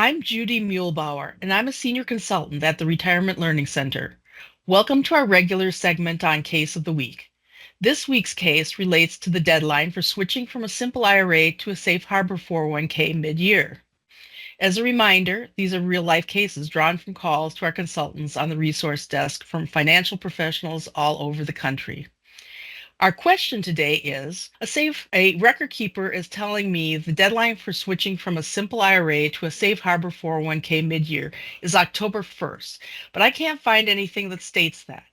I'm Judy Muehlbauer, and I'm a senior consultant at the Retirement Learning Center. Welcome to our regular segment on Case of the Week. This week's case relates to the deadline for switching from a simple IRA to a safe harbor 401k mid-year. As a reminder, these are real-life cases drawn from calls to our consultants on the resource desk from financial professionals all over the country. Our question today is, a record keeper is telling me the deadline for switching from a simple IRA to a safe harbor 401k mid-year is October 1st, but I can't find anything that states that.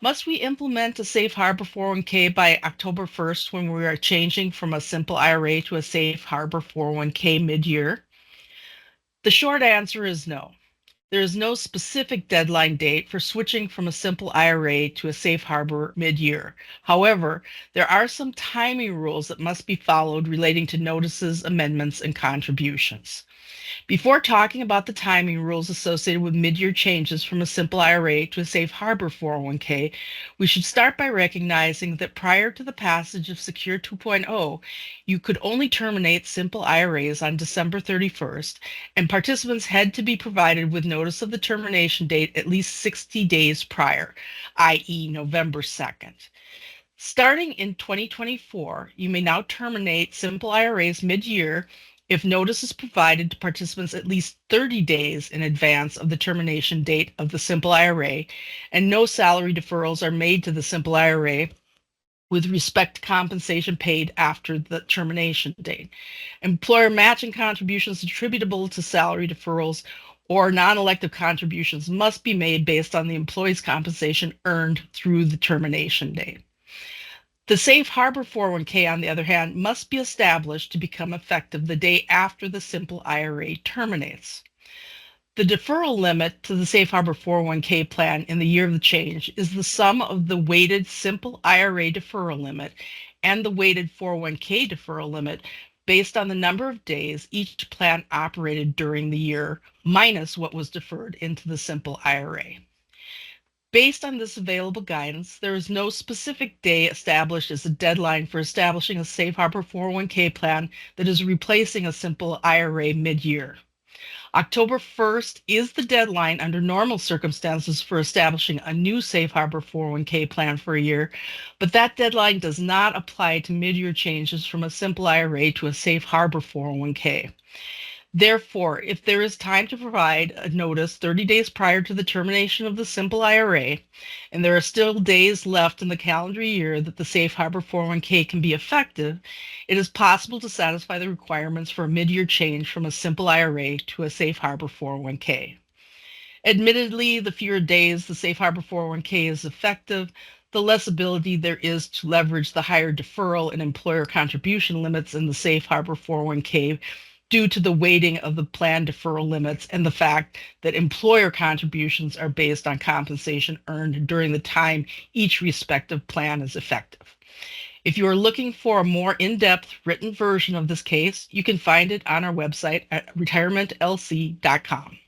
Must we implement a safe harbor 401k by October 1st when we are changing from a simple IRA to a safe harbor 401k mid-year? The short answer is no. There is no specific deadline date for switching from a simple IRA to a safe harbor mid-year. However, there are some timing rules that must be followed relating to notices, amendments, and contributions. Before talking about the timing rules associated with mid-year changes from a simple IRA to a safe harbor 401k, we should start by recognizing that prior to the passage of Secure 2.0, you could only terminate simple IRAs on December 31st, and participants had to be provided with notice of the termination date at least 60 days prior, i.e. November 2nd. Starting in 2024, you may now terminate simple IRAs mid-year if notice is provided to participants at least 30 days in advance of the termination date of the simple IRA, and no salary deferrals are made to the simple IRA with respect to compensation paid after the termination date. Employer matching contributions attributable to salary deferrals or non-elective contributions must be made based on the employee's compensation earned through the termination date. The safe harbor 401k, on the other hand, must be established to become effective the day after the simple IRA terminates. The deferral limit to the safe harbor 401k plan in the year of the change is the sum of the weighted simple IRA deferral limit and the weighted 401k deferral limit based on the number of days each plan operated during the year minus what was deferred into the simple IRA. Based on this available guidance, there is no specific day established as a deadline for establishing a safe harbor 401k plan that is replacing a simple IRA mid-year. October 1st is the deadline under normal circumstances for establishing a new safe harbor 401k plan for a year, but that deadline does not apply to mid-year changes from a simple IRA to a safe harbor 401k. Therefore, if there is time to provide a notice 30 days prior to the termination of the simple IRA, and there are still days left in the calendar year that the safe harbor 401k can be effective, it is possible to satisfy the requirements for a mid-year change from a simple IRA to a safe harbor 401k. Admittedly, the fewer days the safe harbor 401k is effective, the less ability there is to leverage the higher deferral and employer contribution limits in the safe harbor 401k due to the weighting of the plan deferral limits and the fact that employer contributions are based on compensation earned during the time each respective plan is effective. If you are looking for a more in-depth written version of this case, you can find it on our website at retirementlc.com.